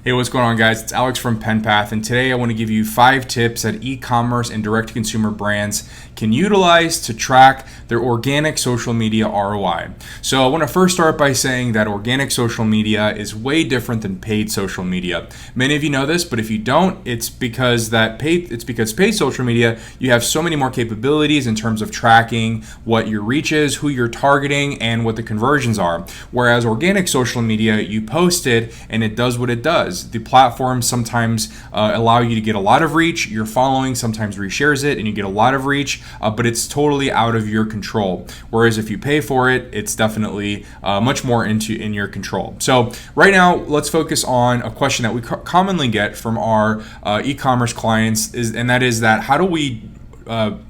Hey, what's going on, guys? It's Alex from PenPath, and today I want to give you 5 tips that e-commerce and direct-to-consumer brands can utilize to track their organic social media ROI. So I want to first start by saying that organic social media is way different than paid social media. Many of you know this, but if you don't, it's because paid social media, you have so many more capabilities in terms of tracking what your reach is, who you're targeting, and what the conversions are. Whereas organic social media, you post it and it does what it does. The platforms sometimes allow you to get a lot of reach. Your following sometimes reshares it and you get a lot of reach, but it's totally out of your control. Whereas if you pay for it, it's definitely much more in your control. So right now, let's focus on a question that we commonly get from our e-commerce clients, and that is that how do we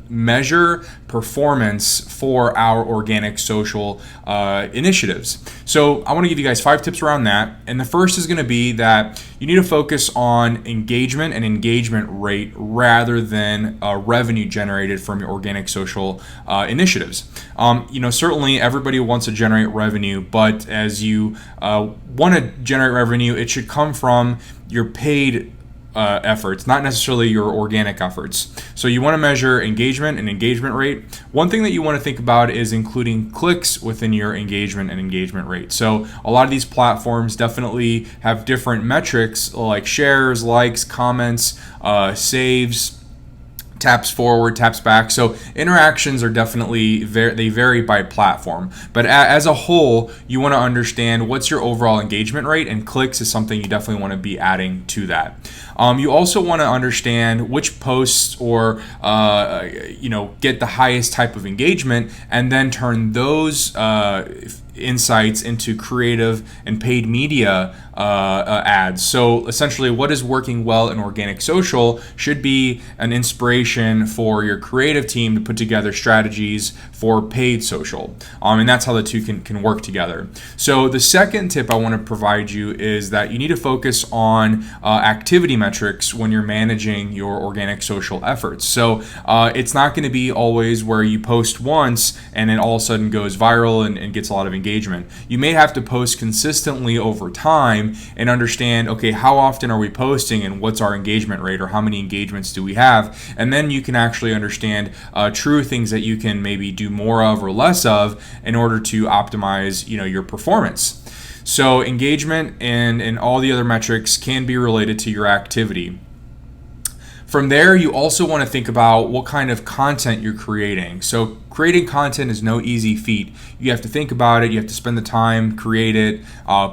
measure performance for our organic social initiatives? So I want to give you guys 5 tips around that. And the first is going to be that you need to focus on engagement and engagement rate rather than revenue generated from your organic social initiatives. Certainly everybody wants to generate revenue, but as you want to generate revenue, it should come from your paid efforts, not necessarily your organic efforts. So you want to measure engagement and engagement rate. One thing that you want to think about is including clicks within your engagement and engagement rate. So a lot of these platforms definitely have different metrics like shares, likes, comments, saves, taps forward, taps back. So interactions are definitely they vary by platform. But as a whole, you want to understand what's your overall engagement rate, and clicks is something you definitely want to be adding to that. You also want to understand which posts or get the highest type of engagement, and then turn those insights into creative and paid media ads. So essentially, what is working well in organic social should be an inspiration for your creative team to put together strategies for paid social. And that's how the two can work together. So the second tip I want to provide you is that you need to focus on activity metrics when you're managing your organic social efforts. So it's not going to be always where you post once and then all of a sudden goes viral and gets a lot of engagement. You may have to post consistently over time and understand, okay, how often are we posting and what's our engagement rate, or how many engagements do we have? And then you can actually understand true things that you can maybe do more of or less of in order to optimize, your performance. So engagement and all the other metrics can be related to your activity. From there, you also want to think about what kind of content you're creating. So creating content is no easy feat. You have to think about it, you have to spend the time, create it,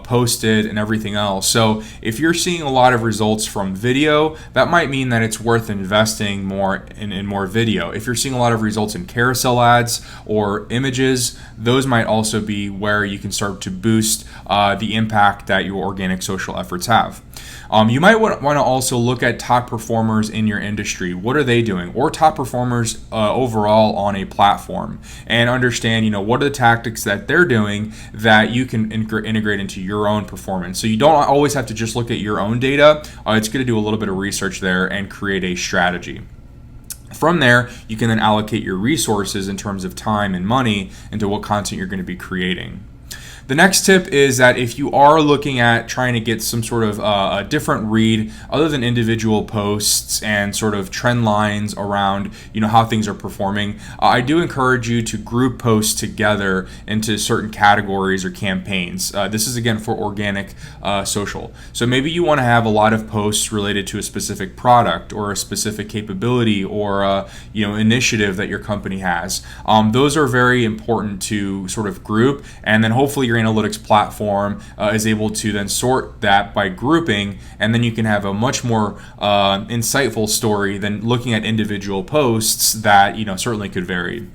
post it, and everything else. So if you're seeing a lot of results from video, that might mean that it's worth investing more in more video. If you're seeing a lot of results in carousel ads or images, those might also be where you can start to boost the impact that your organic social efforts have. You might want to also look at top performers in your industry. What are they doing? Or top performers overall on a platform, and understand, what are the tactics that they're doing that you can integrate into your own performance. So you don't always have to just look at your own data. It's good to do a little bit of research there and create a strategy. From there, you can then allocate your resources in terms of time and money into what content you're going to be creating. The next tip is that if you are looking at trying to get some sort of a different read other than individual posts and sort of trend lines around how things are performing, I do encourage you to group posts together into certain categories or campaigns. This is again for organic social. So maybe you want to have a lot of posts related to a specific product or a specific capability or initiative that your company has. Those are very important to sort of group, and then hopefully your analytics platform is able to then sort that by grouping, and then you can have a much more insightful story than looking at individual posts that certainly could vary.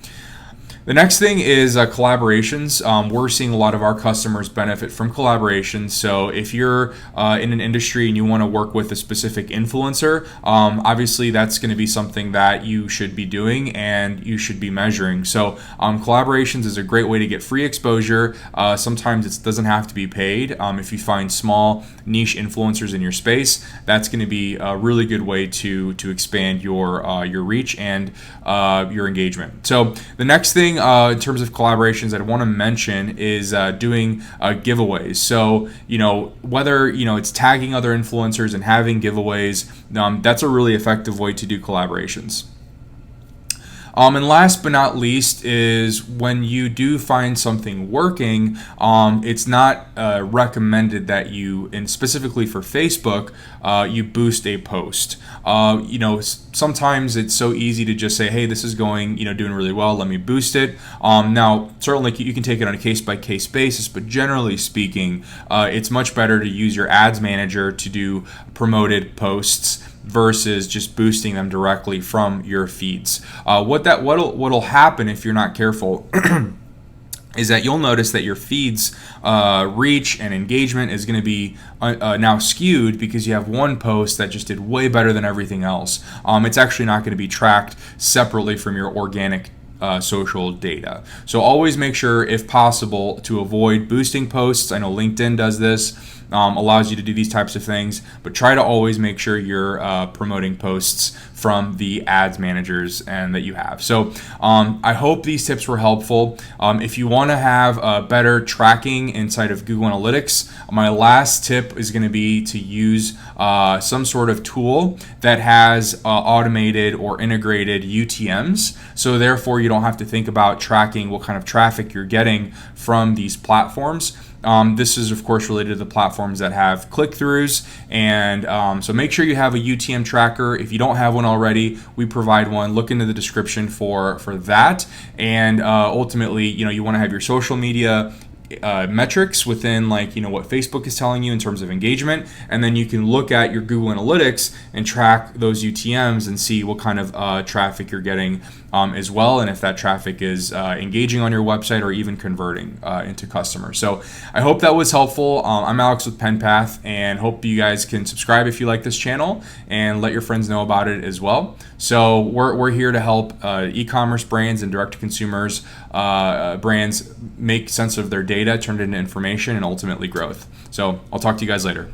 The next thing is collaborations. We're seeing a lot of our customers benefit from collaborations. So if you're in an industry and you want to work with a specific influencer, obviously that's going to be something that you should be doing and you should be measuring. So collaborations is a great way to get free exposure. Sometimes it doesn't have to be paid. If you find small niche influencers in your space, that's going to be a really good way to expand your reach and your engagement. So the next thing thing in terms of collaborations that I want to mention is doing giveaways. So, whether, it's tagging other influencers and having giveaways, that's a really effective way to do collaborations. And last but not least is when you do find something working, it's not recommended that you, and specifically for Facebook, you boost a post. Sometimes it's so easy to just say, hey, this is going, doing really well, let me boost it. Now, certainly you can take it on a case-by-case basis, but generally speaking, it's much better to use your ads manager to do promoted posts versus just boosting them directly from your feeds. What'll happen if you're not careful is that you'll notice that your feeds reach and engagement is going to be now skewed because you have one post that just did way better than everything else. It's actually not going to be tracked separately from your organic social data. So always make sure, if possible, to avoid boosting posts. I know LinkedIn does this, allows you to do these types of things, but try to always make sure you're promoting posts from the ads managers and that you have. So I hope these tips were helpful. If you want to have better tracking inside of Google Analytics, my last tip is going to be to use some sort of tool that has automated or integrated UTMs. So therefore, you don't have to think about tracking what kind of traffic you're getting from these platforms. This is, of course, related to the platforms that have click-throughs, and so make sure you have a UTM tracker. If you don't have one already, we provide one. Look into the description for that, and ultimately, you want to have your social media metrics within what Facebook is telling you in terms of engagement, and then you can look at your Google Analytics and track those UTMs and see what kind of traffic you're getting as well, and if that traffic is engaging on your website or even converting into customers. So I hope that was helpful. I'm Alex with PenPath, and hope you guys can subscribe if you like this channel and let your friends know about it as well. So we're here to help e-commerce brands and direct-to-consumers brands make sense of their data, turn it into information, and ultimately growth. So I'll talk to you guys later.